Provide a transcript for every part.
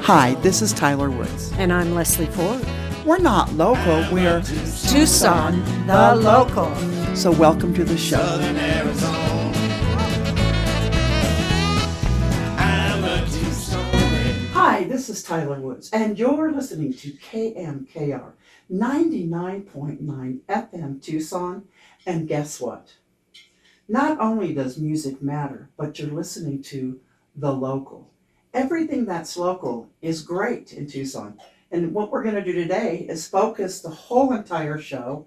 Hi, this is Tyler Woods. And I'm Leslie Ford. We're not local, we're Tucson, the local. So welcome to the show. Hi, this is Tyler Woods, and you're listening to KMKR 99.9 FM Tucson. And guess what? Not only does music matter, but you're listening to the local. Everything that's local is great in Tucson. And what we're going to do today is focus the whole entire show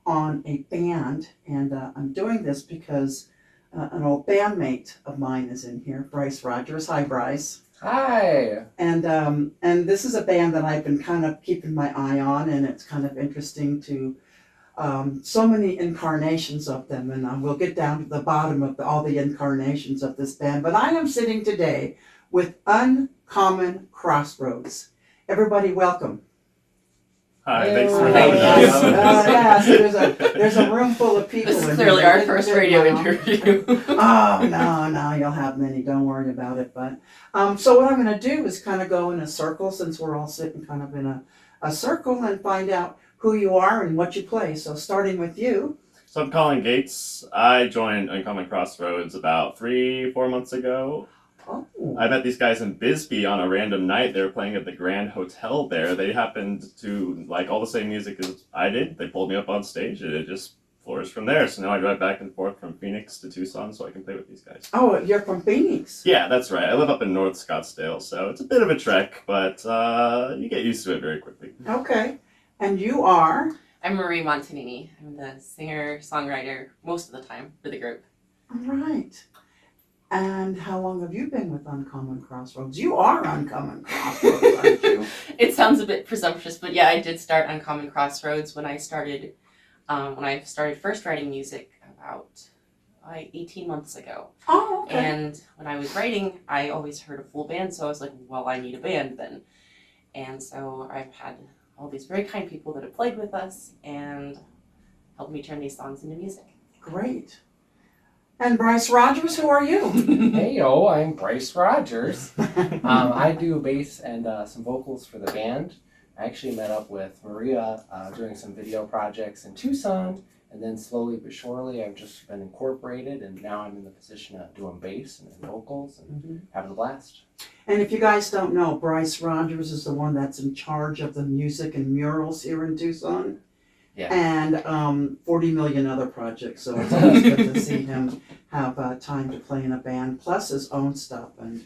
on a band. And I'm doing this because an old bandmate of mine is in here, Bryce Rogers. Hi, Bryce. Hi. And this is a band that I've been kind of keeping my eye on, and it's kind of interesting to so many incarnations of them. And we'll get down to the bottom of all the incarnations of this band. But I am sitting today with Uncommon Crossroads. Everybody, welcome. Hi, thanks for having us. Yes, there's a room full of people. This is clearly our first radio interview. No, you'll have many. Don't worry about it. But so what I'm going to do is kind of go in a circle, since we're all sitting kind of in a circle, and find out who you are and what you play. So starting with you. So I'm Collin Gates. I joined Uncommon Crossroads about 3-4 months ago. Oh. I met these guys in Bisbee on a random night. They were playing at the Grand Hotel there. They happened to like all the same music as I did. They pulled me up on stage, and it just flourished from there. So now I drive back and forth from Phoenix to Tucson so I can play with these guys. Oh, you're from Phoenix? Yeah, that's right. I live up in North Scottsdale, so it's a bit of a trek, but you get used to it very quickly. Okay. And you are? I'm Maree Montagnini. I'm the singer-songwriter most of the time for the group. All right. And how long have you been with Uncommon Crossroads? You are Uncommon Crossroads, aren't you? It sounds a bit presumptuous, but yeah, I did start Uncommon Crossroads when I started first writing music about 18 months ago. Oh, okay. And when I was writing, I always heard a full band, so I was like, well, I need a band then. And so I've had all these very kind people that have played with us and helped me turn these songs into music. Great. And Bryce Rogers, who are you? Hey, I'm Bryce Rogers. I do bass and some vocals for the band. I actually met up with Maria doing some video projects in Tucson, and then slowly but surely I've just been incorporated, and now I'm in the position of doing bass and vocals and having a blast. And if you guys don't know, Bryce Rogers is the one that's in charge of the music and murals here in Tucson. Yeah. And 40 million other projects, so it's always good to see him have time to play in a band, plus his own stuff. And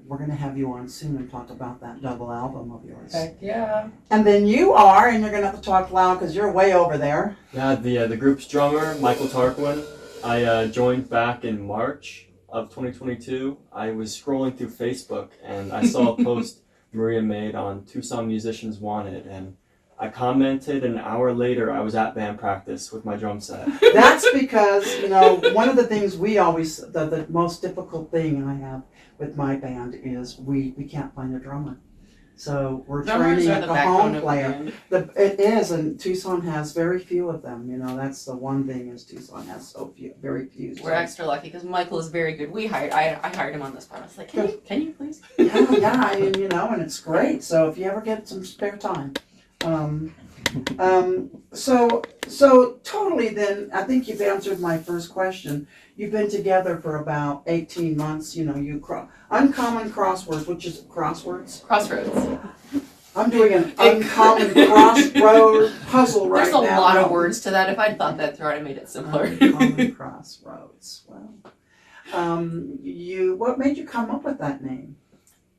we're going to have you on soon and talk about that double album of yours. Heck yeah. And then you are, and you're going to have to talk loud because you're way over there. Yeah, the group's drummer, Michael Tarquin. I joined back in March of 2022. I was scrolling through Facebook and I saw a post Maria made on Tucson Musicians Wanted, and I commented. An hour later, I was at band practice with my drum set. That's because, one of the things the most difficult thing I have with my band is we can't find a drummer. So we're training a cajon player. It is, and Tucson has very few of them. That's the one thing is Tucson has so few, very few. We're extra lucky because Michael is very good. I hired him on the spot. I was like, can you please? Yeah, and it's great. So if you ever get some spare time. So totally then, I think you've answered my first question. You've been together for about 18 months, Uncommon Crosswords, which is Crossroads? Crossroads. I'm doing an uncommon crossroad puzzle right now. There's a lot of words to that. If I'd thought that through, I'd have made it simpler. Uncommon Crossroads. Well, what made you come up with that name?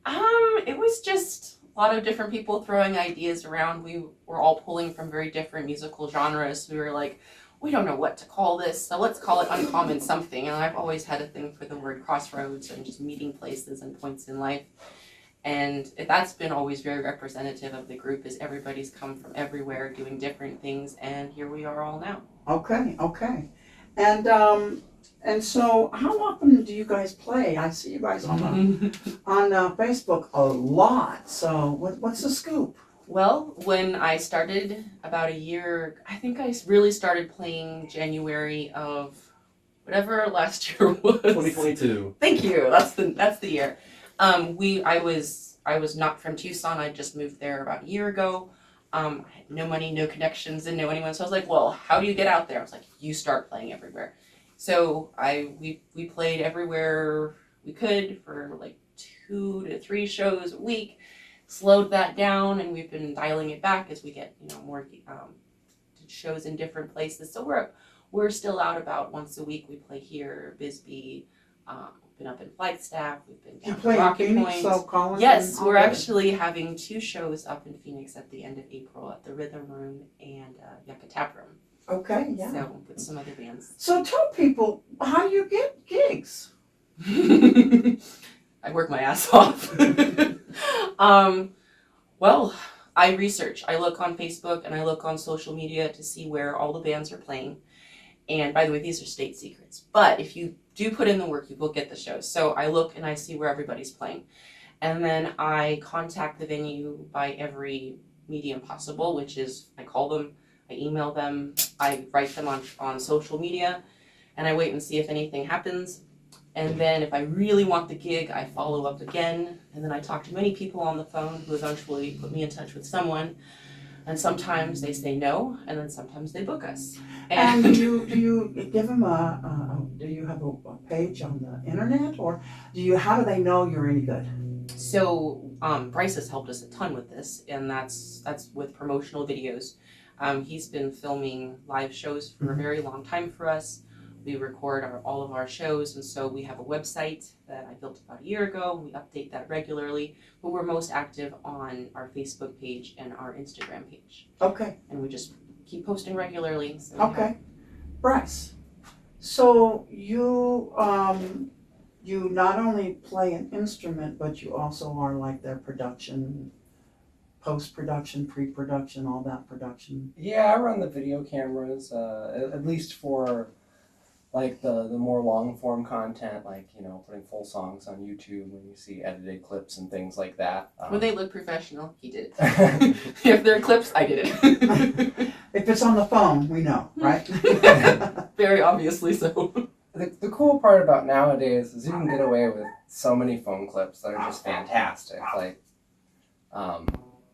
It was just a lot of different people throwing ideas around. We were all pulling from very different musical genres. We were like, we don't know what to call this, so let's call it Uncommon something. And I've always had a thing for the word crossroads and just meeting places and points in life. And that's been always very representative of the group, is everybody's come from everywhere doing different things, and here we are all now. Okay. And so how often do you guys play? I see you guys on Facebook a lot. So what's the scoop? Well, when I started about a year, I think I really started playing January of whatever last year was. 2022. Thank you. That's the year. I was not from Tucson. I just moved there about a year ago. I had no money, no connections, didn't know anyone. So I was like, well, how do you get out there? I was like, you start playing everywhere. So we played everywhere we could for like 2 to 3 shows a week. Slowed that down, and we've been dialing it back as we get more shows in different places. So we're still out about once a week. We play here, Bisbee. We've been up in Flagstaff. We've been You down play to in Rocky Phoenix, Point. so Collin? Yes, Oh, we're good. actually having 2 shows up in Phoenix at the end of April at the Rhythm Room and Yucca Tap Room. Okay, yeah. So with some other bands. So tell people, how do you get gigs? I work my ass off. Well, I research. I look on Facebook and I look on social media to see where all the bands are playing. And by the way, these are state secrets. But if you do put in the work, you will get the shows. So I look and I see where everybody's playing. And then I contact the venue by every medium possible, which is I call them, I email them, I write them on social media, and I wait and see if anything happens. And then if I really want the gig, I follow up again. And then I talk to many people on the phone who eventually put me in touch with someone. And sometimes they say no, and then sometimes they book us. And do you give them do you have a page on the internet, or how do they know you're any good? So Bryce has helped us a ton with this, and that's with promotional videos. He's been filming live shows for a very long time for us. We record all of our shows, and so we have a website that I built about a year ago. We update that regularly, but we're most active on our Facebook page and our Instagram page. Okay. And we just keep posting regularly. So Okay. Bryce, so you not only play an instrument, but you also are like their production, post-production, pre-production, all that production. Yeah, I run the video cameras, at least for like the more long form content, like putting full songs on YouTube when you see edited clips and things like that. when they look professional, he did it. If they're clips, I did it. If it's on the phone, we know, right? Very obviously so. The cool part about nowadays is you can get away with so many phone clips that are just fantastic. Like,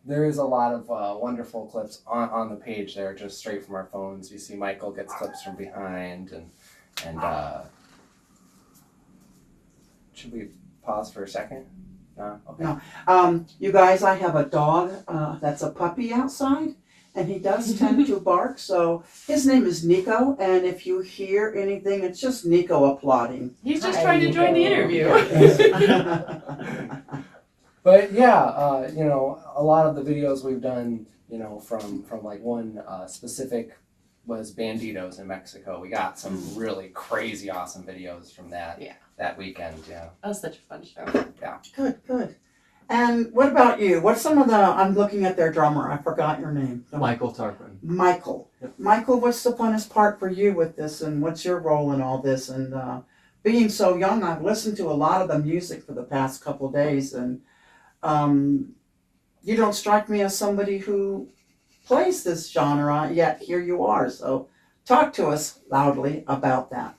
there is a lot of wonderful clips on the page there, just straight from our phones. You see Michael gets clips from behind, and should we pause for a second? No? Okay. No. You guys, I have a dog that's a puppy outside, and he does tend to bark, so his name is Nico, and if you hear anything, it's just Nico applauding. He's just Hi, trying to join the interview. But yeah, a lot of the videos we've done, from like one specific was Banditos in Mexico. We got some really crazy awesome videos from that that weekend. Yeah, That was such a fun show. Good, good. And what about you? What's some of I'm looking at their drummer, I forgot your name. Michael Tarquin. Michael. Yep. Michael, what's the funnest part for you with this, and what's your role in all this? And being so young, I've listened to a lot of the music for the past couple of days, and you don't strike me as somebody who plays this genre, yet here you are. So talk to us loudly about that.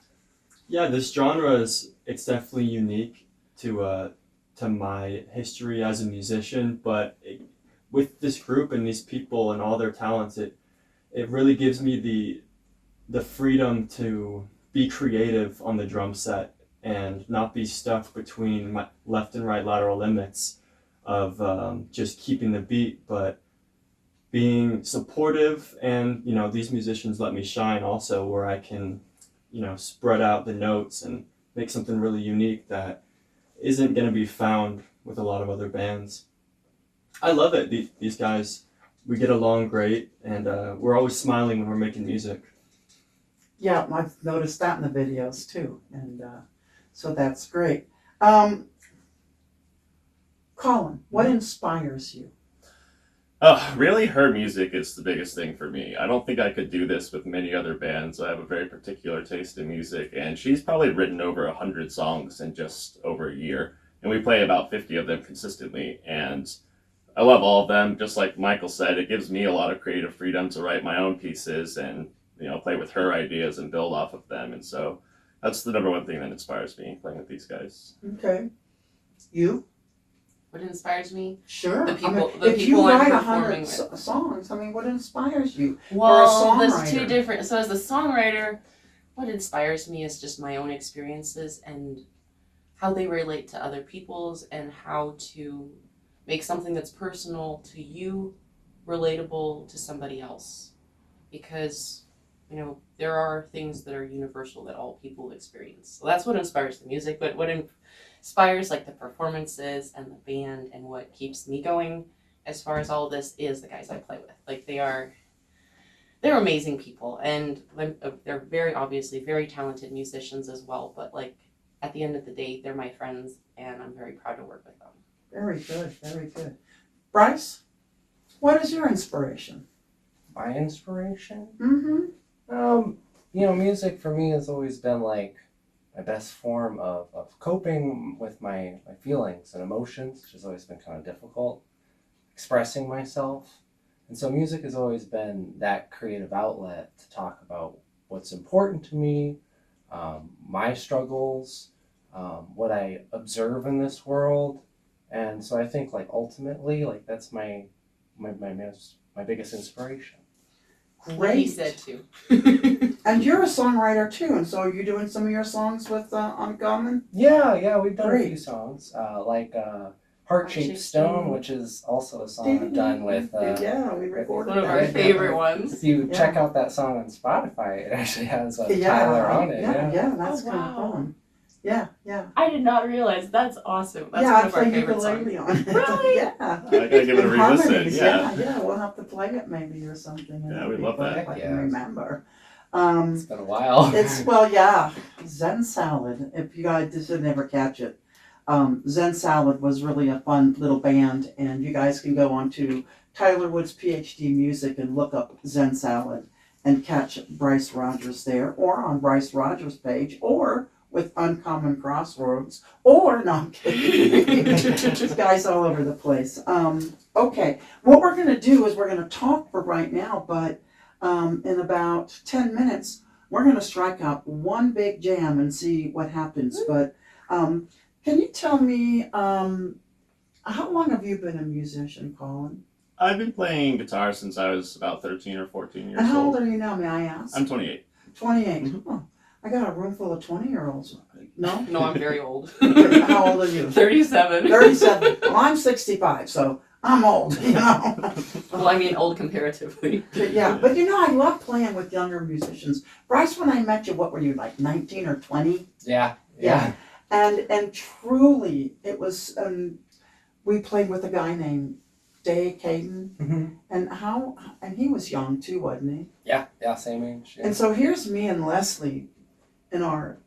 Yeah, this genre it's definitely unique to my history as a musician, but with this group and these people and all their talents, it really gives me the freedom to be creative on the drum set and not be stuck between my left and right lateral limits of just keeping the beat, but being supportive. And these musicians let me shine also, where I can spread out the notes and make something really unique that isn't going to be found with a lot of other bands. I love it. These guys, we get along great, and we're always smiling when we're making music. Yeah, I've noticed that in the videos too, and so that's great. Collin, what inspires you? Really, her music is the biggest thing for me. I don't think I could do this with many other bands. I have a very particular taste in music, and she's probably written over 100 songs in just over a year. And we play about 50 of them consistently, and I love all of them. Just like Michael said, it gives me a lot of creative freedom to write my own pieces and play with her ideas and build off of them. And so That's the number one thing that inspires me playing with these guys. Okay. You? What inspires me? Sure. The people- I mean, the if people you I'm write performing 100 songs, I mean, what inspires you? Well, there's songwriter. two different. So as a songwriter, what inspires me is just my own experiences and how they relate to other people's, and how to make something that's personal to you relatable to somebody else. Because, you know, there are things that are universal that all people experience. So that's what inspires the music. But what inspires like the performances and the band, and what keeps me going as far as all of this, is the guys I play with. Like they're amazing people, and they're very obviously very talented musicians as well. But like at the end of the day, they're my friends, and I'm very proud to work with them. Very good, very good. Bryce, what is your inspiration? My inspiration? Mm-hmm. You know, music for me has always been like my best form of coping with my feelings and emotions, which has always been kind of difficult, expressing myself. And so music has always been that creative outlet to talk about what's important to me, my struggles, what I observe in this world. And so I think like ultimately, like that's my biggest inspiration. What he Great. said too. And you're a songwriter too, and so are you doing some of your songs with Uncommon? Yeah, we've done Great. a few songs, like Heart-Shaped Stone, which is also a song I've done with. Yeah, we recorded One of that. our favorite ones. If you Yeah. check out that song on Spotify, it actually has Yeah, Tyler on it. yeah, that's Oh, kind of wow. fun. Yeah. I did not realize. That's awesome. That's Yeah, one I of our play favorite songs. ukulele on it. Really? Yeah. I gotta give it a In re-listen. harmonies, Yeah. yeah, we'll have to play it maybe or something. Yeah, we'd love that. If I can Yeah. remember. It's been a while. Zen Salad. If you guys didn't ever catch it, Zen Salad was really a fun little band, and you guys can go on to Tyler Wood's PhD Music and look up Zen Salad and catch Bryce Rogers there, or on Bryce Rogers' page, or with Uncommon Crossroads, or no, I'm kidding. This guy's all over the place. Okay, what we're going to do is we're going to talk for right now, but in about 10 minutes, we're going to strike out one big jam and see what happens. But can you tell me, how long have you been a musician, Collin? I've been playing guitar since I was about 13 or 14 years And how old. old are you now, may I ask? I'm 28. 28. Mhm. Oh, I got a room full of 20-year-olds. No? No, I'm very old. How old are you? 37. 37. Well, I'm 65, so I'm old, you know. Well, I mean old comparatively. Yeah, but you know, I love playing with younger musicians. Bryce, when I met you, what were you, like 19 or 20? Yeah. And truly, it was, we played with a guy named Day Caden, Mm-hmm. and he was young too, wasn't he? Yeah, same age. Yeah. And so here's me and Leslie in our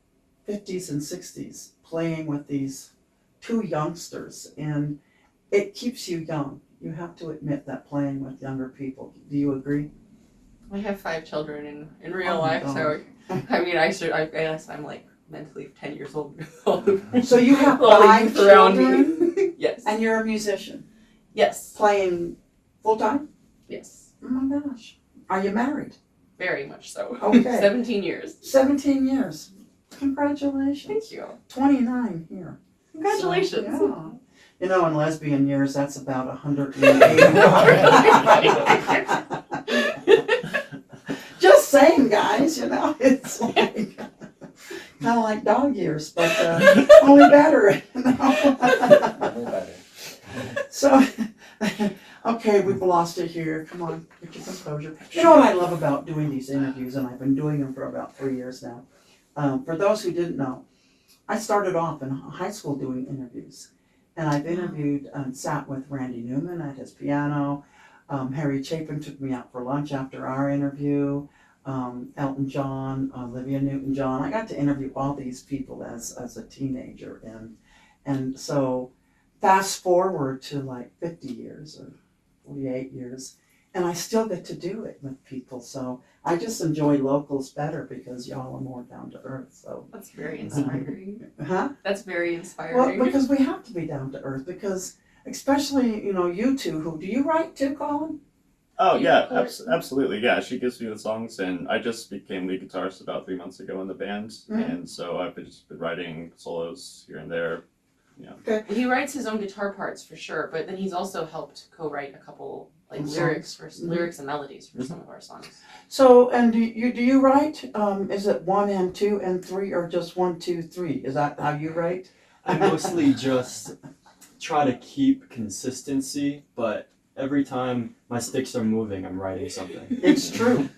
50s and 60s playing with these two youngsters, and it keeps you young. You have to admit that playing with younger people. Do you agree? I have 5 children in real Oh my life, God. so I mean, I guess I'm like mentally 10 years old. So you have All the 5 youth around children, me. Yes. and you're a musician, Yes. playing full-time? Yes. Oh my gosh. Are you married? Very much so. Okay. 17 years. 17 years. Congratulations. Thank you. 29 here. Congratulations. So, yeah. You know, in lesbian years, that's about 180. Just saying, guys, you know, it's like kind of like dog years, but only better. You know? Only better. So, okay, we've lost it here. Come on, get your composure. You know what I love about doing these interviews, and I've been doing them for about 3 years now. For those who didn't know, I started off in high school doing interviews. And I've interviewed and sat with Randy Newman at his piano. Harry Chapin took me out for lunch after our interview. Elton John, Olivia Newton-John. I got to interview all these people as a teenager. And so fast forward to like 50 years or 48 years, and I still get to do it with people. So I just enjoy locals better because y'all are more down to earth. So, That's very inspiring. huh? That's very Well, inspiring. because we have to be down to earth, because especially, you know, you two, who, do you write too, Collin? Oh You yeah, record? absolutely. Yeah, she gives me the songs, and I just became lead guitarist about 3 months ago in the band, and so I've just been writing solos here and there. He writes his own guitar parts for sure, but then he's also helped co-write a couple like Songs. lyrics and melodies for some of our songs. So, and do you write? Is it 1 and 2 and 3, or just 1, 2, 3? Is that how you write? I mostly just try to keep consistency, but every time my sticks are moving, I'm writing something. It's true.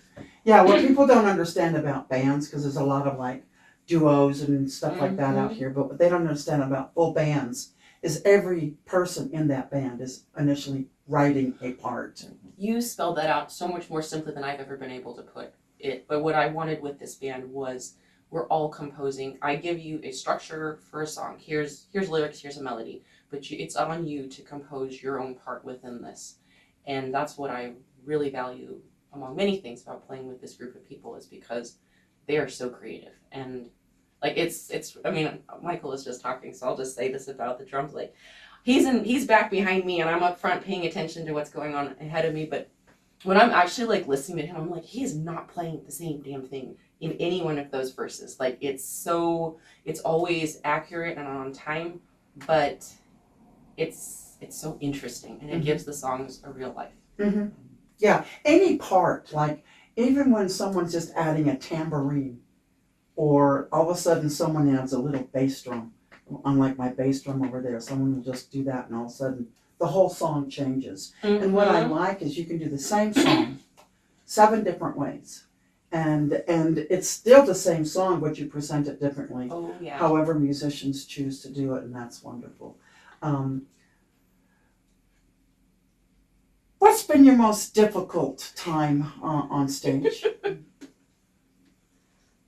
Yeah, what people don't understand about bands, because there's a lot of like duos and stuff like that out here, but what they don't understand about full bands is every person in that band is initially writing a part. You spelled that out so much more simply than I've ever been able to put it. But what I wanted with this band was we're all composing. I give you a structure for a song. Here's lyrics, here's a melody, but it's on you to compose your own part within this. And that's what I really value among many things about playing with this group of people, is because they are so creative. And like it's I mean, Michael is just talking, so I'll just say this about the drums. Like he's back behind me and I'm up front paying attention to what's going on ahead of me, but when I'm actually like listening to him, I'm like, he is not playing the same damn thing in any one of those verses. Like it's always accurate and on time, but it's so interesting, and it gives the songs a real life. Mm-hmm. Yeah, any part, like even when someone's just adding a tambourine, or all of a sudden someone adds a little bass drum, unlike my bass drum over there, someone will just do that and all of a sudden the whole song changes. And what I like is you can do the same song 7 different ways, and it's still the same song, but you present it differently. Oh yeah. However musicians choose to do it, and that's wonderful. What's been your most difficult time on stage?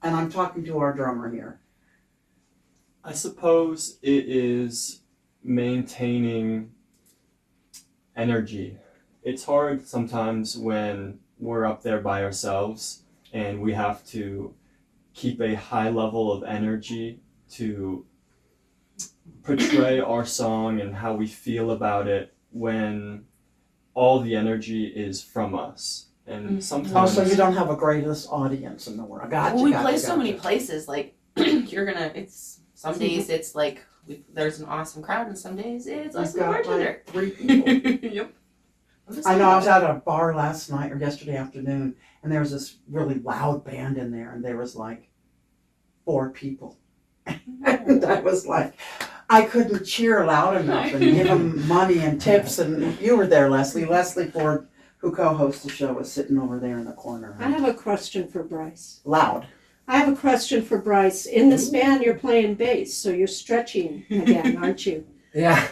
And I'm talking to our drummer here. I suppose it is maintaining energy. It's hard sometimes when we're up there by ourselves and we have to keep a high level of energy to portray our song and how we feel about it when all the energy is from us. And sometimes... Oh, so you don't have a greatest audience in the world. Gotcha, Well, we gotcha, play so many gotcha. places, like some days it's like there's an awesome crowd, and some days it's us You've and the got bartender. like 3 people. Yep. I know, I was at a bar last night or yesterday afternoon, and there was this really loud band in there, and there was like 4 people. And I was like, I couldn't cheer loud enough and give them money and tips, and you were there, Leslie. Leslie Ford, who co-hosts the show, was sitting over there in the corner. I have a question for Bryce. Loud. I have a question for Bryce. In this band, you're playing bass, so you're stretching again, aren't you? Yeah.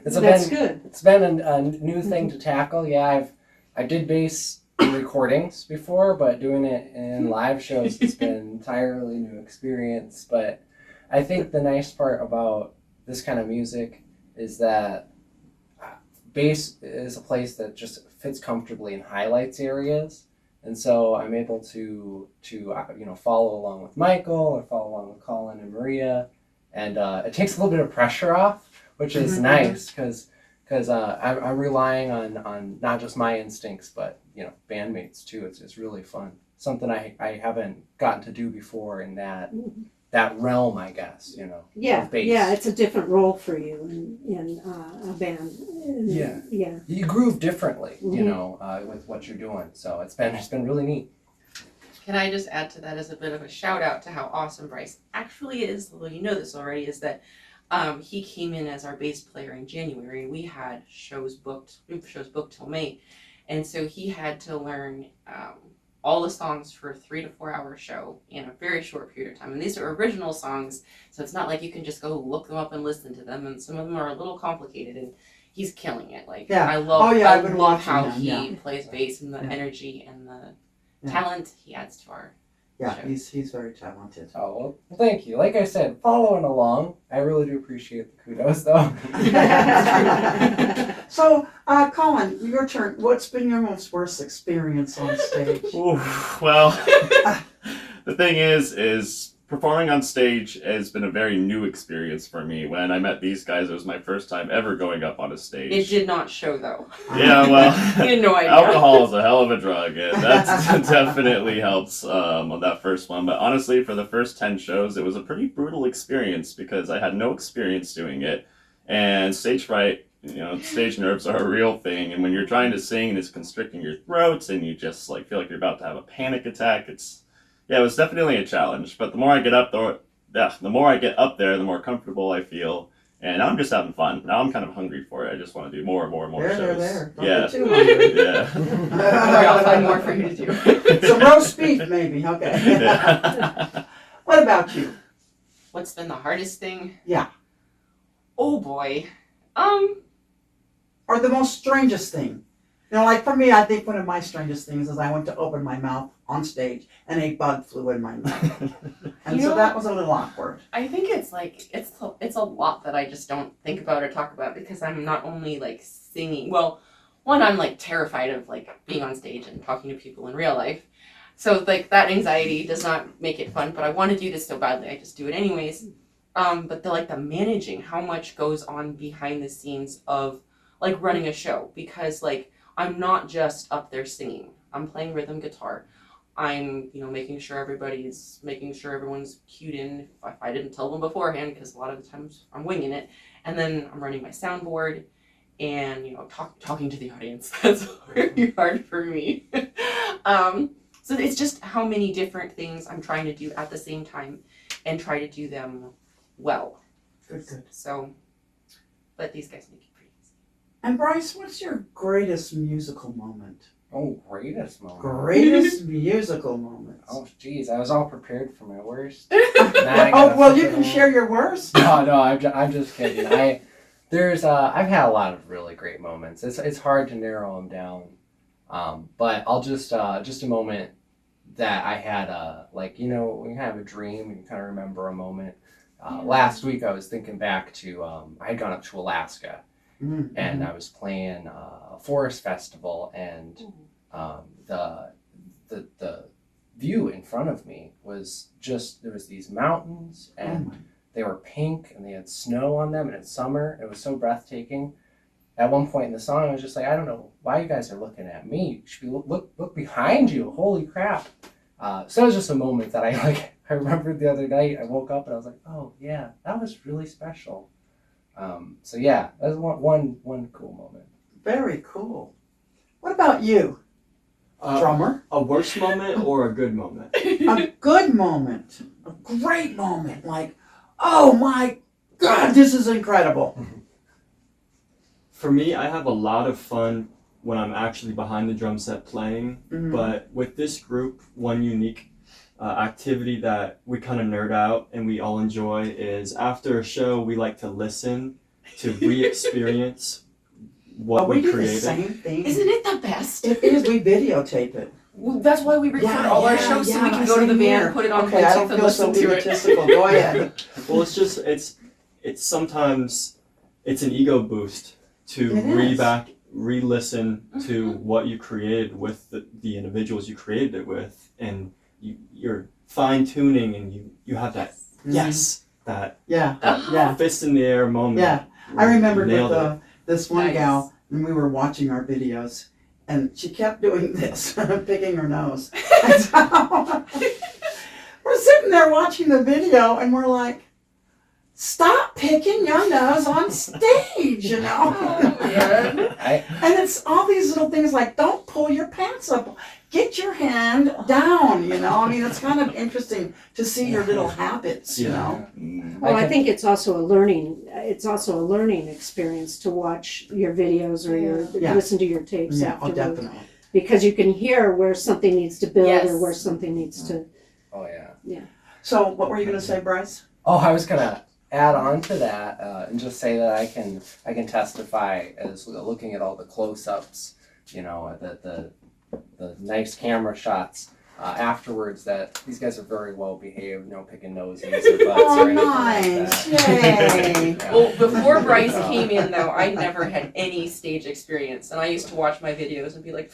That's good. It's been a new thing to tackle. Yeah, I did bass in recordings before, but doing it in live shows has been an entirely new experience. But I think the nice part about this kind of music is that bass is a place that just fits comfortably in highlights areas. And so I'm able to follow along with Michael or follow along with Collin and Maria, and it takes a little bit of pressure off, which is nice because I'm relying on not just my instincts but bandmates too. It's really fun. Something I haven't gotten to do before in that realm, I guess. Yeah, of bass. yeah, it's a different role for you in a band. Yeah. Yeah. You groove differently, with what you're doing. So it's been really neat. Can I just add to that as a bit of a shout out to how awesome Bryce actually is, although you know this already, is that he came in as our bass player in January. We had shows booked till May, and so he had to learn all the songs for a 3 to 4 hour show in a very short period of time. And these are original songs, so it's not like you can just go look them up and listen to them, and some of them are a little complicated, and he's killing it. Like, Yeah. I love, I've been I love watching how him, he yeah. plays bass and the Yeah. energy and the Yeah. talent he adds to our Yeah, show. he's very talented. Oh, well, thank you. Like I said, following along. I really do appreciate the kudos, though. So, Collin, your turn. What's been your most worst experience on stage? Ooh, well, the thing is performing on stage has been a very new experience for me. When I met these guys, it was my first time ever going up on a stage. It did not show though. Yeah, well, You had no idea. alcohol is a hell of a drug, and that definitely helps on that first one. But honestly, for the first 10 shows, it was a pretty brutal experience because I had no experience doing it, and stage fright. Stage nerves are a real thing, and when you're trying to sing and it's constricting your throat, and you just like feel like you're about to have a panic attack, it was definitely a challenge. But the more I get up there, the more comfortable I feel, and now I'm just having fun. Now I'm kind of hungry for it. I just want to do more and more and more shows. There. Don't Yeah, get too hungry. yeah. Don't worry, I'll find more for you to do. Some roast beef, maybe. Okay. Yeah. What about you? What's been the hardest thing? Yeah. Oh boy. Or the most strangest thing? Like for me, I think one of my strangest things is I went to open my mouth on stage and a bug flew in my mouth. And so that was a little awkward. I think it's like it's a lot that I just don't think about or talk about because I'm not only like singing. Well, one, I'm like terrified of like being on stage and talking to people in real life. So like that anxiety does not make it fun, but I want to do this so badly. I just do it anyways. But the managing how much goes on behind the scenes of like running a show, because like I'm not just up there singing. I'm playing rhythm guitar. I'm, making sure everyone's cued in if I didn't tell them beforehand, because a lot of the times I'm winging it. And then I'm running my soundboard and, talking to the audience. That's very hard for me. So it's just how many different things I'm trying to do at the same time and try to do them well. Good. So, but these guys make it pretty easy. And Bryce, what's your greatest musical moment? Oh, greatest moment. Greatest musical moment. Oh, geez, I was all prepared for my worst. Oh, well, you can share your worst. No, I'm just kidding. I've had a lot of really great moments. It's hard to narrow them down, but I'll just a moment that I had when you have a dream and you kind of remember a moment. Last week I was thinking back to I had gone up to Alaska. Mm-hmm. And I was playing a forest festival, and the view in front of me was there was these mountains, and they were pink, and they had snow on them, and it's summer. It was so breathtaking. At one point in the song, I was just like, I don't know why you guys are looking at me. You should be look behind you. Holy crap! So it was just a moment that I remembered the other night. I woke up and I was like, oh yeah, that was really special. So yeah, that's one cool moment. Very cool. What about you, drummer? A worse moment or a good moment? A good moment. A great moment. Like, oh my God, this is incredible. For me, I have a lot of fun when I'm actually behind the drum set playing, but with this group, one unique activity that we kind of nerd out and we all enjoy is after a show, we like to listen to re-experience what we do created. the same thing. Isn't it the best? It is. We videotape it. Well, that's why we record all our shows so we can go to the van, put it on okay, I don't Bluetooth and feel so listen to it. egotistical. Go ahead. Well, it's sometimes it's an ego boost to It is. re-listen to what you created with the individuals you created it with, and you're fine-tuning, and you have that fist in the air moment. Yeah, I remember Nailed with this one Nice. gal when we were watching our videos, and she kept doing this, picking her nose. And so, we're sitting there watching the video, and we're like, stop picking your nose on stage, Yeah. And it's all these little things like, don't pull your pants up. Get your hand down, I mean, it's kind of interesting to see your little habits, Well, I think it's also a learning experience to watch your videos or Yeah. listen to your tapes Yeah, oh, afterwards. definitely. Because you can hear where something needs to build Yes. or where something needs to. Oh yeah. So what were you going to say, Bryce? Oh, I was gonna add on to that and just say that I can testify as looking at all the close-ups, the nice camera shots afterwards, that these guys are very well behaved, no picking noses or butts or anything nice. like that. Yay. Yeah. Well, before Bryce came in, though, I never had any stage experience, and I used to watch my videos and be like,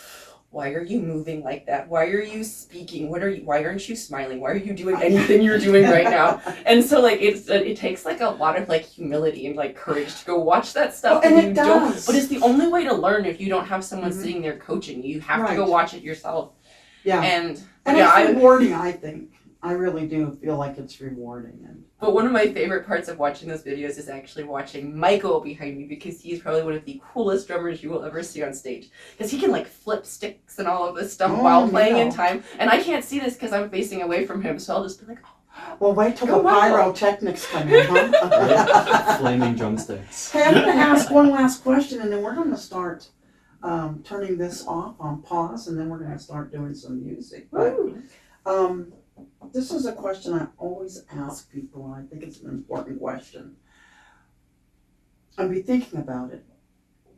why are you moving like that? Why are you speaking? Why aren't you smiling? Why are you doing anything you're doing right now? And so like it takes like a lot of like humility and like courage to go watch that stuff. Well, and you it don't, does. but it's the only way to learn if you don't have someone Mhm. sitting there coaching you. You have to go Right. watch it yourself. Yeah. And it's rewarding, I think. I really do feel like it's rewarding. But one of my favorite parts of watching those videos is actually watching Michael behind me, because he's probably one of the coolest drummers you will ever see on stage. Because he can like flip sticks and all of this stuff while playing in time. And I can't see this because I'm facing away from him, so I'll just be like, oh. Well, wait till Go the wild. pyrotechnics come in, huh? Flaming drumsticks. Hey, I'm going to ask one last question, and then we're going to start turning this off on pause, and then we're going to start doing some music. But this is a question I always ask people, and I think it's an important question. I'll be thinking about it.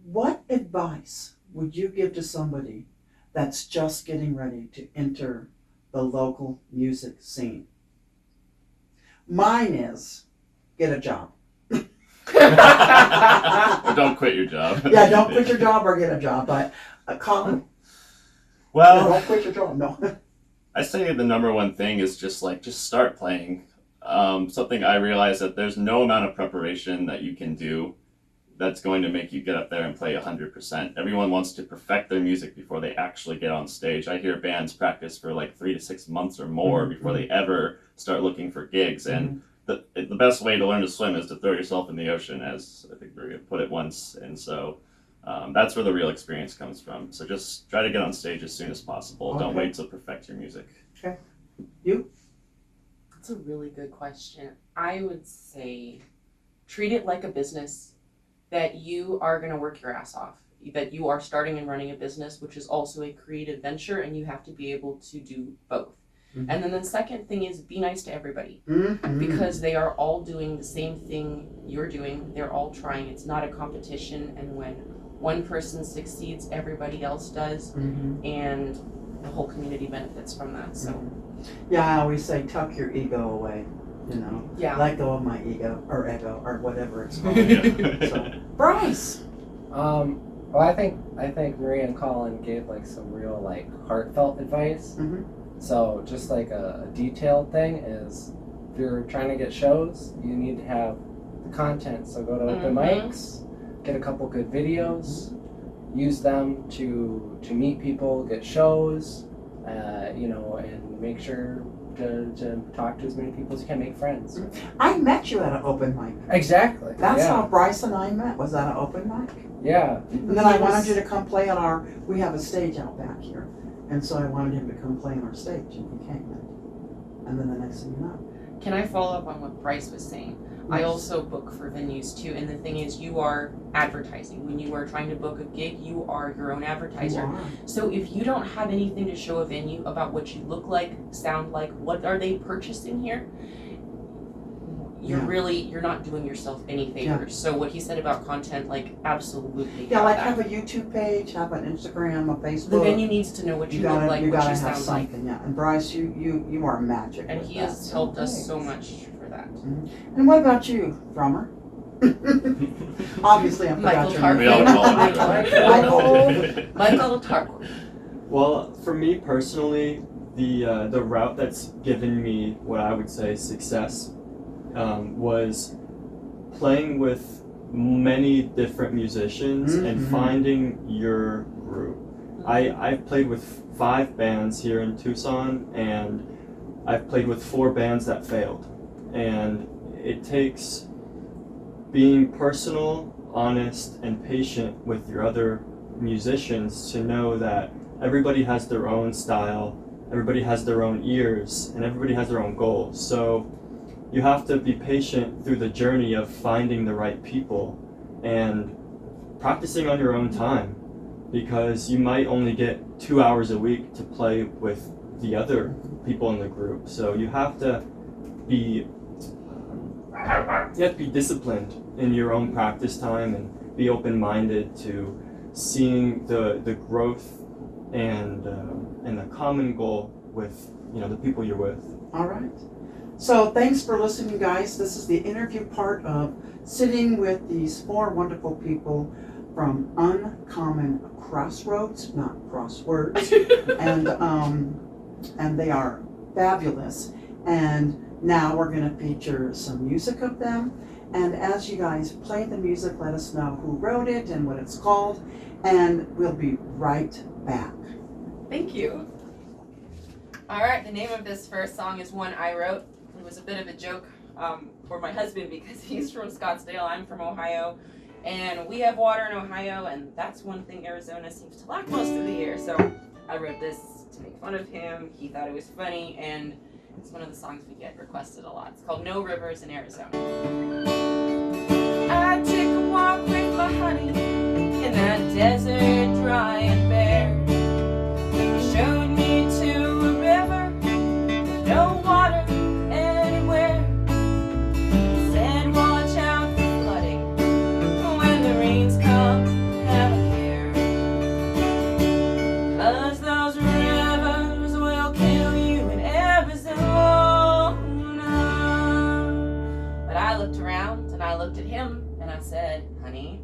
What advice would you give to somebody that's just getting ready to enter the local music scene? Mine is, get a job. Don't quit your job. Yeah, don't quit your job or get a job. But Collin, Well, don't quit your job. No. I say the number one thing is just start playing. Something I realized that there's no amount of preparation that you can do that's going to make you get up there and play 100%. Everyone wants to perfect their music before they actually get on stage. I hear bands practice for like 3 to 6 months or more before they ever start looking for gigs. And the best way to learn to swim is to throw yourself in the ocean, as I think Maria put it once. And so that's where the real experience comes from. So just try to get on stage as soon as possible. Okay. Don't wait to perfect your music. Okay. You? That's a really good question. I would say treat it like a business, that you are going to work your ass off, that you are starting and running a business, which is also a creative venture, and you have to be able to do both. Mhm. And then the second thing is be nice to everybody, Mm-hmm. because they are all doing the same thing you're doing. They're all trying. It's not a competition, and when one person succeeds, everybody else does, and the whole community benefits from that. So Yeah, I always say tuck your ego away, you know. yeah. Let go of my ego or whatever it's called. Yeah. So, Bryce. Well, I think Maree and Collin gave like some real like heartfelt advice. Mhm. So just like a detailed thing is, if you're trying to get shows, you need to have the content. So go to open mics, get a couple good videos, use them to meet people, get shows, and make sure to talk to as many people as you can, make friends. I met you at an open mic. Exactly. That's yeah. how Bryce and I met. Was at an open mic. Yeah. And then I wanted you to come play on we have a stage out back here. And so I wanted him to come play on our stage, and he came. And then the next thing you know. Can I follow up on what Bryce was saying? I also book for venues too, and the thing is, you are advertising. When you are trying to book a gig, you are your own advertiser. You are. So if you don't have anything to show a venue about what you look like, sound like, what are they purchasing here, you're not doing yourself any favors. So what he said about content, like, absolutely. Yeah, like that. have a YouTube page, have an Instagram, a Facebook. The venue needs to know what you look like, you what gotta you have sound like. something, yeah. And Bryce, you are magic. And with he that, has so helped us thanks. so much for that. And what about you, drummer? Obviously, I forgot Michael your Tarquin. We all call him Michael. Michael Tarquin. Well, for me personally, the route that's given me what I would say success was playing with many different musicians and finding your group. I've played with 5 bands here in Tucson, and I've played with 4 bands that failed. And it takes being personal, honest, and patient with your other musicians to know that everybody has their own style, everybody has their own ears, and everybody has their own goals. So you have to be patient through the journey of finding the right people and practicing on your own time, because you might only get 2 hours a week to play with the other people in the group. So you have to be disciplined in your own practice time and be open-minded to seeing the growth and the common goal with the people you're with. All right. So thanks for listening, guys. This is the interview part of sitting with these 4 wonderful people from Uncommon Crossroads, not crosswords, and they are fabulous. And now we're going to feature some music of them. And as you guys play the music, let us know who wrote it and what it's called, and we'll be right back. Thank you. All right, the name of this first song is one I wrote. It was a bit of a joke for my husband because he's from Scottsdale, I'm from Ohio, and we have water in Ohio, and that's one thing Arizona seems to lack most of the year. So I wrote this to make fun of him. He thought it was funny, and it's one of the songs we get requested a lot. It's called No Rivers in Arizona. I took a walk with my honey in that desert dry and bare. He showed me to a river with no water anywhere. He said watch out for flooding when the rains come, have a care, 'cause those rivers will kill you in Arizona. But I looked around and I looked at him and I said, honey,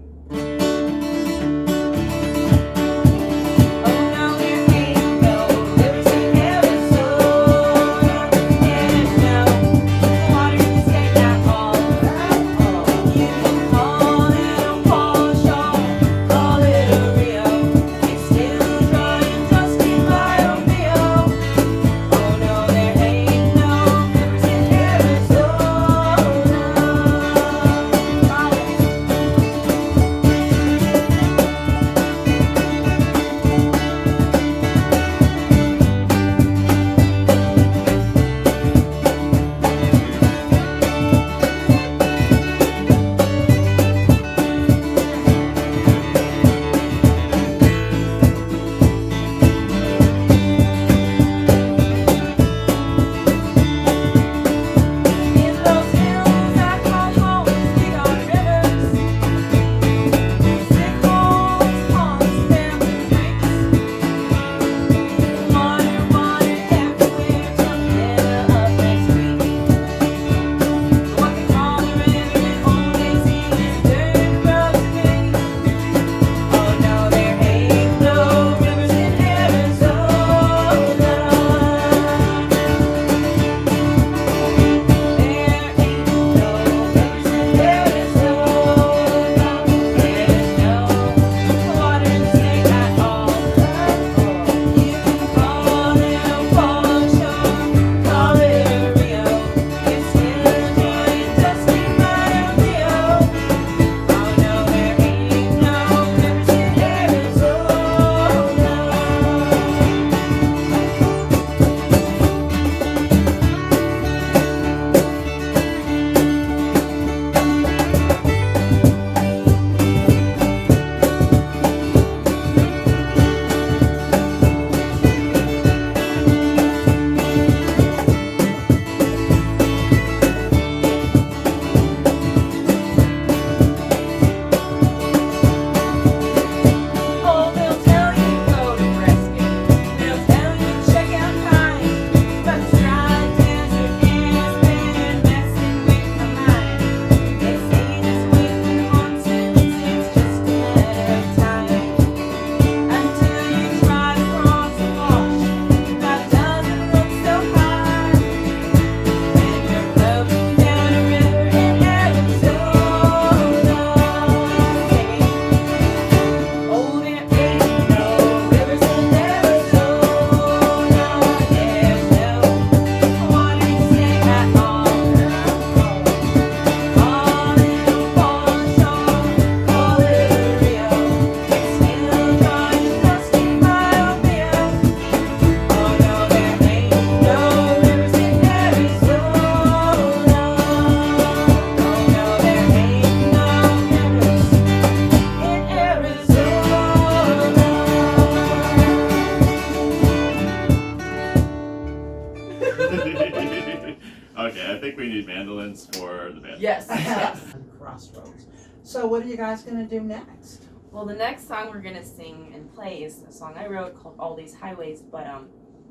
Okay, I think we need mandolins for the band. yes, yes. Crossroads. So what are you guys going to do next? Well, the next song we're gonna sing and play is a song I wrote called "All These Highways," but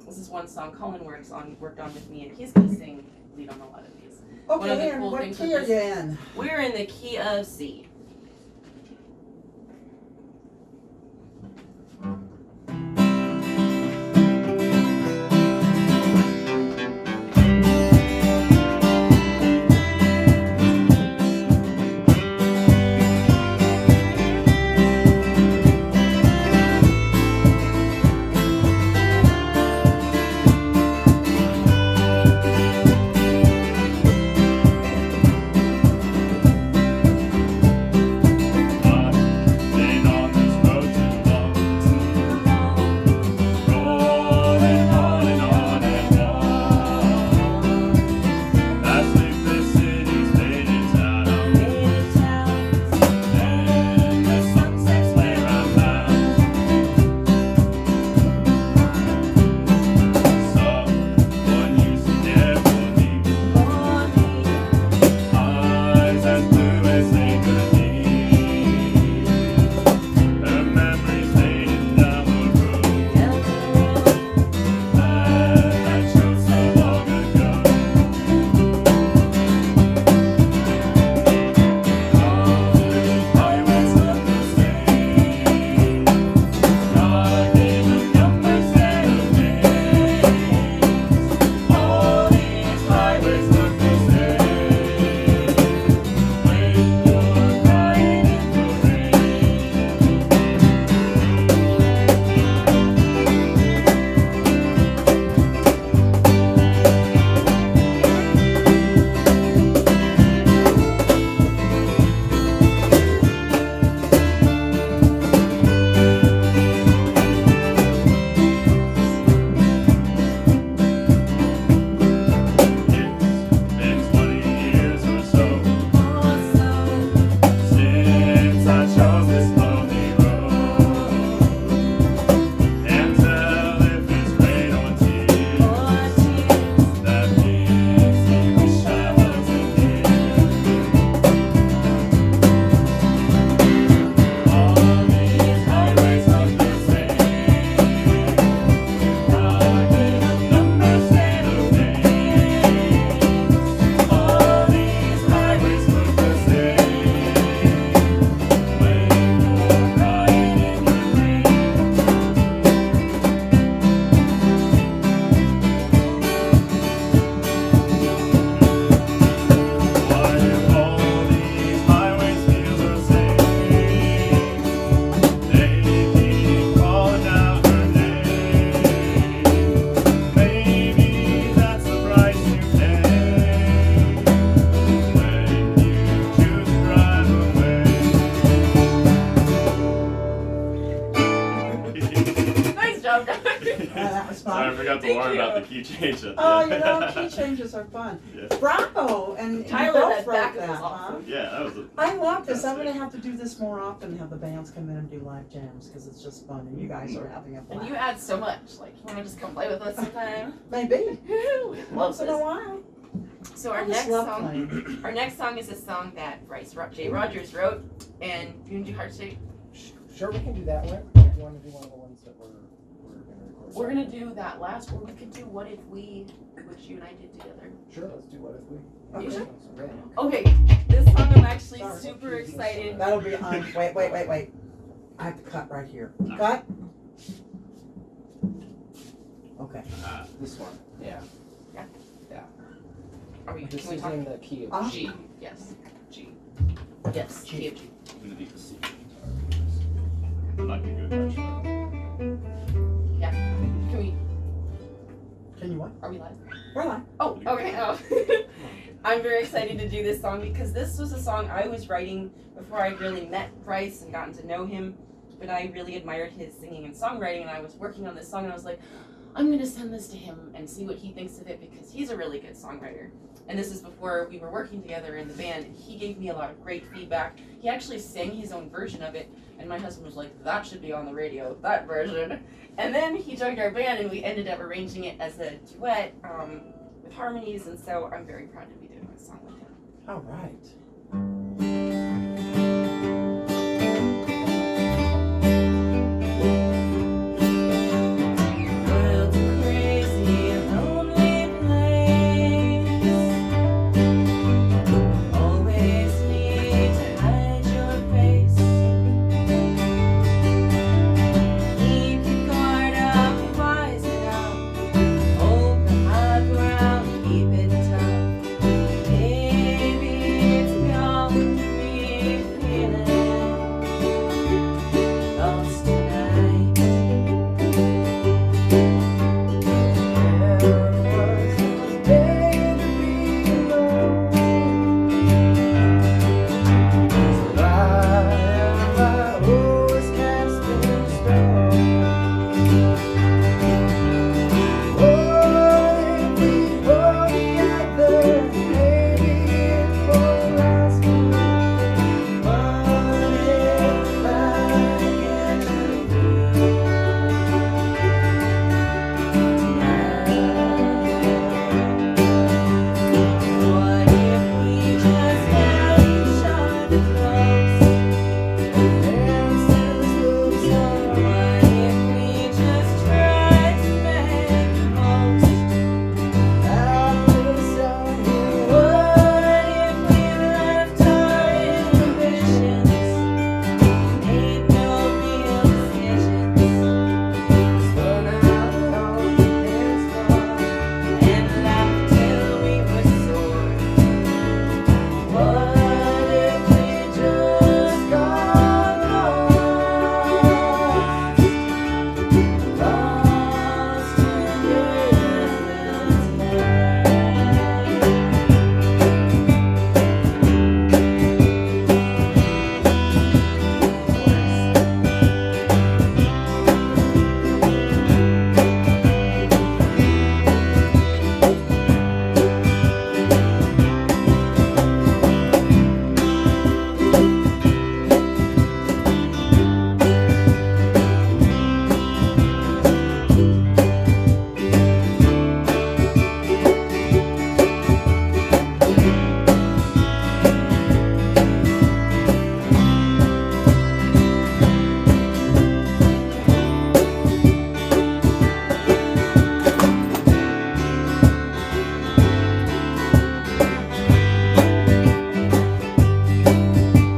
this is one song Collin worked on with me, and he's gonna sing lead on a lot of these. One of the Okay, and cool what things key with are you in? We're in the key of C. forgot to Thank warn you. about the key change at the Oh, end. you know, key changes are fun. Yeah. Bravo! And you Tyler, both that wrote back that, was huh? awesome. Yeah, that was. I love this. I'm fantastic. gonna have to do this more often. Have the bands come in and do live jams because it's just fun, and you guys are having a And you blast. add so much. Like, you want to just come play with us sometime? Maybe Love once in a this. while. So I our just next love song, playing. our next song is a song that Bryce J. Rogers wrote, and you want to do Heart Shape? Sure, we can do that one. Do you want to do one of the ones that we're gonna record? We're gonna do that last one. We could do What If We, which you and I did together. Sure, let's do What If We. You Okay. sure? Okay. Okay, this song I'm actually Sorry. super excited. That'll be on. Wait. I have to cut right here. Cut. Okay. This one. Yeah. Are we? This Can we is talk? in the key of Ah. G. G. Yes. G. Yes. G. Key of G. I'm gonna need to see. I'm not gonna do it much. Can we? Can you what? Are we live? We're live. Oh, okay. Oh. I'm very excited to do this song because this was a song I was writing before I really met Bryce and gotten to know him. But I really admired his singing and songwriting, and I was working on this song, and I was like, I'm going to send this to him and see what he thinks of it because he's a really good songwriter. And this is before we were working together in the band, and he gave me a lot of great feedback. He actually sang his own version of it, and my husband was like, that should be on the radio, that version. And then he joined our band, and we ended up arranging it as a duet with harmonies, and so I'm very proud to be doing this song with him. All right. World's a crazy, lonely place. Always need to hide your face. Keep your guard up, be wise enough. Hold the high ground, keep it tough. Maybe it's going to be feeling lost tonight. What if we just held each other close? What if we just tried to make the most out of the summer? What if we left our inhibitions, made no real decisions, spun out on the dance floor and laughed till we were sore? What if we just got lost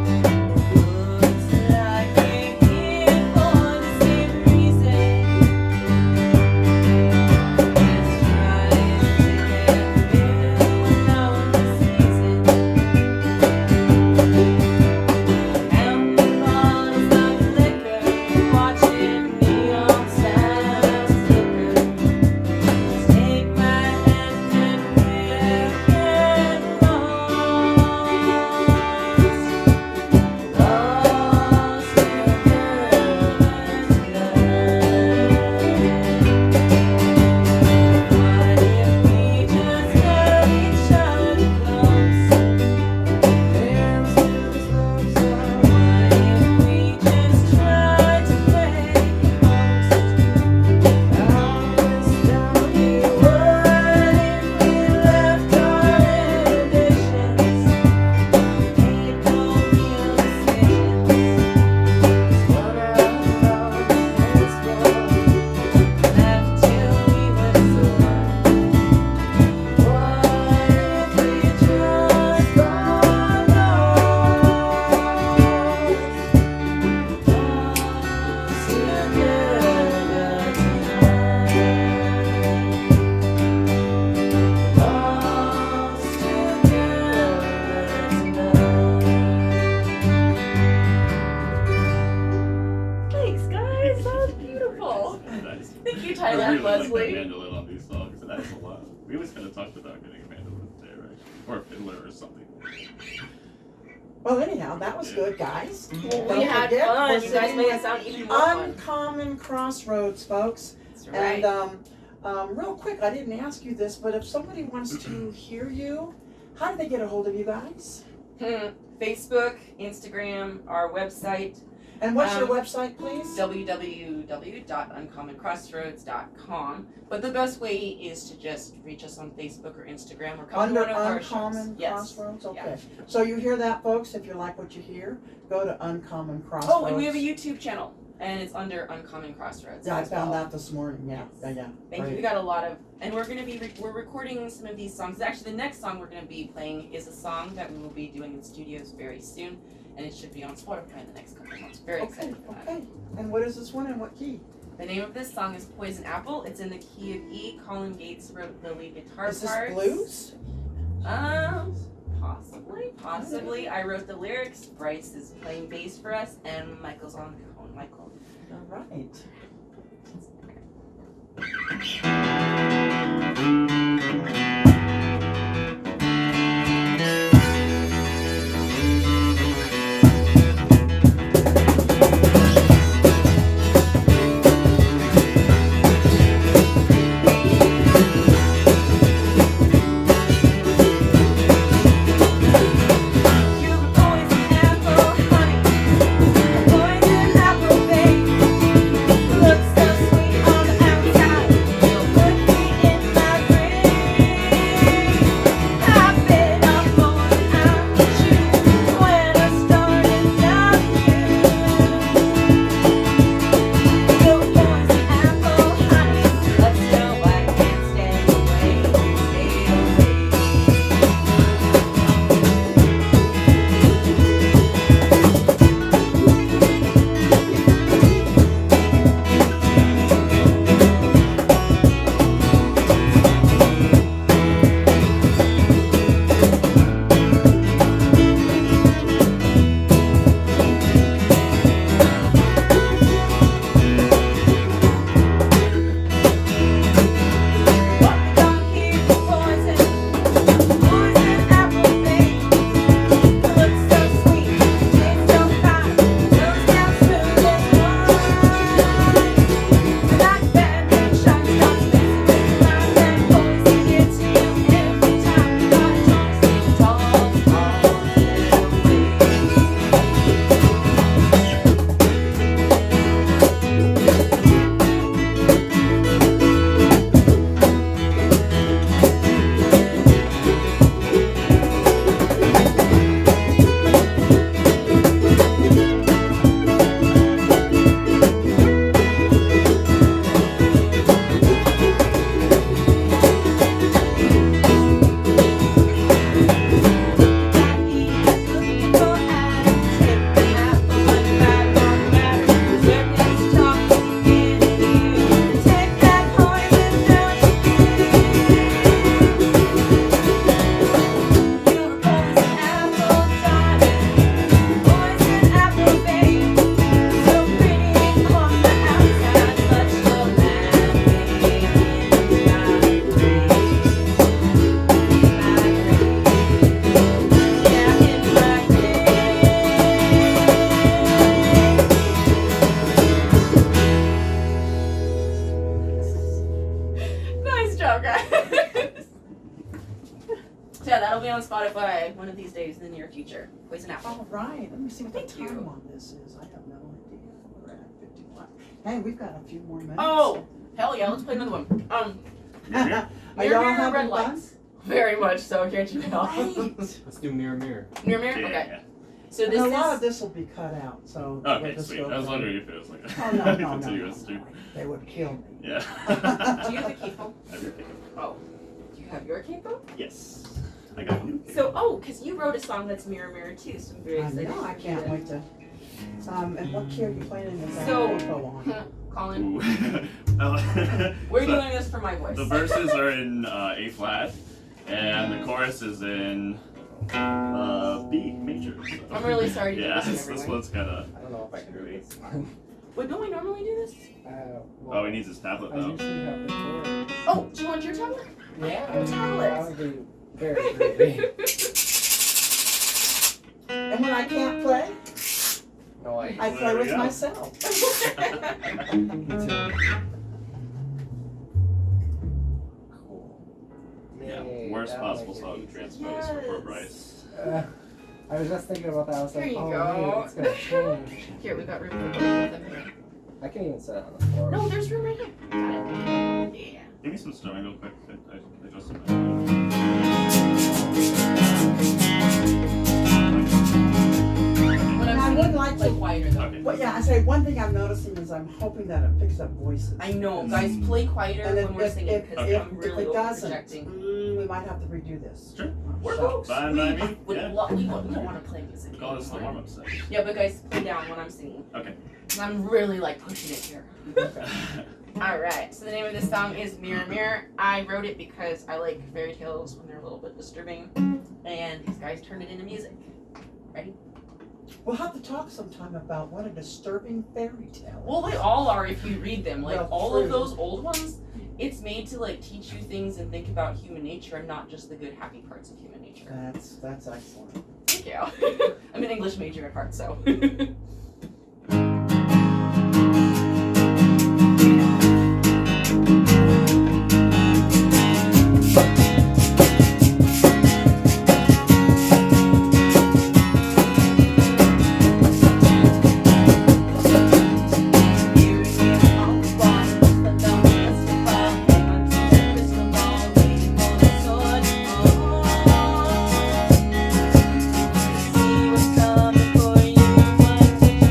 Looks like we're here for the same reason. Just trying to get through a lonely season. Leslie. a mandolin on these songs, and that's a lot. We always kind of talked about getting a mandolin there, right? Or a fiddler or something. Well, anyhow, that was good, guys. Well, Don't we had forget, fun. we're You guys sitting made with it sound even more fun. Uncommon Crossroads, folks. That's right. And real quick, I didn't ask you this, but if somebody wants to hear you, how do they get a hold of you guys? Facebook, Instagram, our website, And what's your website, please? www.uncommoncrossroads.com. But the best way is to just reach us on Facebook or Instagram or come Under to one of our Uncommon shows. Yes. Crossroads? Okay. Yeah. So you hear that, folks? If you like what you hear, go to Uncommon Crossroads. Oh, and we have a YouTube channel, and it's under Uncommon Crossroads. Yeah, I as found well. that this morning. Yeah, yeah. Thank you. We got a lot of, and we're gonna be we're recording some of these songs. Actually, the next song we're gonna be playing is a song that we will be doing in studios very soon, and it should be on Spotify in the next couple of months. Very excited for that. Okay. And what is this one and what key? The name of this song is Poison Apple. It's in the key of E. Collin Gates wrote the lead guitar Is this parts. blues? Possibly. I wrote the lyrics. Bryce is playing bass for us, and Michael's on cajon. Michael. All right. on Spotify one of these days in the near future. Poison Apple. All right, let me see what the Thank you. time on this is. I have no idea. We're at 51. Hey, we've got a few more minutes. Oh, hell yeah, let's play another one. Are Mirror, y'all mirror, having red fun? lights. Very much so, can't you tell? Great. Let's do mirror, mirror. Mirror, mirror? Yeah, Okay. yeah. So And this a lot of is... this will be cut out, so Okay, we'll just sweet. go I was for it. wondering if it was like Oh, a no, no, continuous no, stream. no. They would kill me. Yeah. Do you have the capo? I have your capo. Oh. Do you have your capo? Yes. I got one. So, because you wrote a song that's Mirror, Mirror too, so I'm very I excited. know, I to can't hear wait to. And what key are you playing in that So- capo on? it. Colin, Ooh. we're So, doing this for my voice. the verses are in A flat, and the chorus is in B major. So. I'm really sorry to do Yeah, this to this everyone. one's kind of. I don't know if I can do this one. Wait, don't we normally do this? Oh, he needs his tablet I though. usually have the chords. Oh, do you want your tablet? Yeah, tablet. that would be very groovy. And when I can't play, Noise. I play with myself. Cool. Yeah, Yay, worst that possible makes it song to easy. transpose for poor Bryce. I was just thinking about that. I was like, Here you oh, go. man, it's gonna change. Here, we got room for both of them here. I can even sit it on the floor. No, there's room right here. Got it. Yeah. Give me some strumming real quick. I just When I'm I singing, would like to- quieter though. Okay. But yeah, I say one thing I'm noticing is I'm hoping that it picks up voices. I know, guys, play quieter And when we're singing because if I'm really it doesn't, projecting. we might have to redo this. Sure. We're So- folks. Fine We by me, would yeah. we don't want to play music. Call this the anymore. warm-up session. Yeah, but guys, play down when I'm singing. Okay. I'm really like pushing it here. Alright, so the name of this song is Mirror Mirror. I wrote it because I like fairy tales when they're a little bit disturbing. And these guys turned it into music. Ready? We'll have to talk sometime about what a disturbing fairy tale. Well, they all are if you read them. Like, Well, all of true. those old ones, it's made to like teach you things and think about human nature and not just the good, happy parts of human nature. That's excellent. Thank you. I'm an English major at heart, so. See what's coming for you.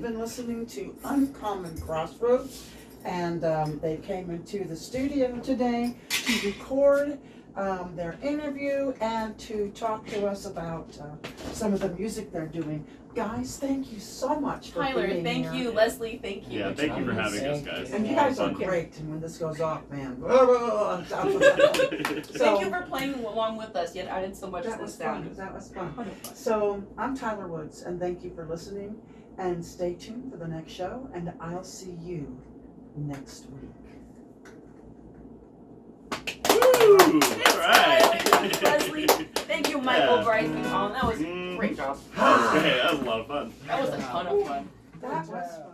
been listening to Uncommon Crossroads, and they came into the studio today to record their interview and to talk to us about some of the music they're doing. Guys, thank you so much for Tyler, being thank here. you. Leslie, thank you. Yeah, thank you for having us, guys. And you guys are great, and when this goes off, man. So, Thank you for playing along with us. You had added so much to that the was sound. fun. That was fun. So I'm Tyler Woods, and thank you for listening. And stay tuned for the next show, and I'll see you next week. Woo! All Thanks, right. Tyler. Thank you, Leslie. Thank you, Michael, Yeah. Bryce, and Colin. That was a great job. That was great. That was a lot of fun. That was a ton of fun. That was fun.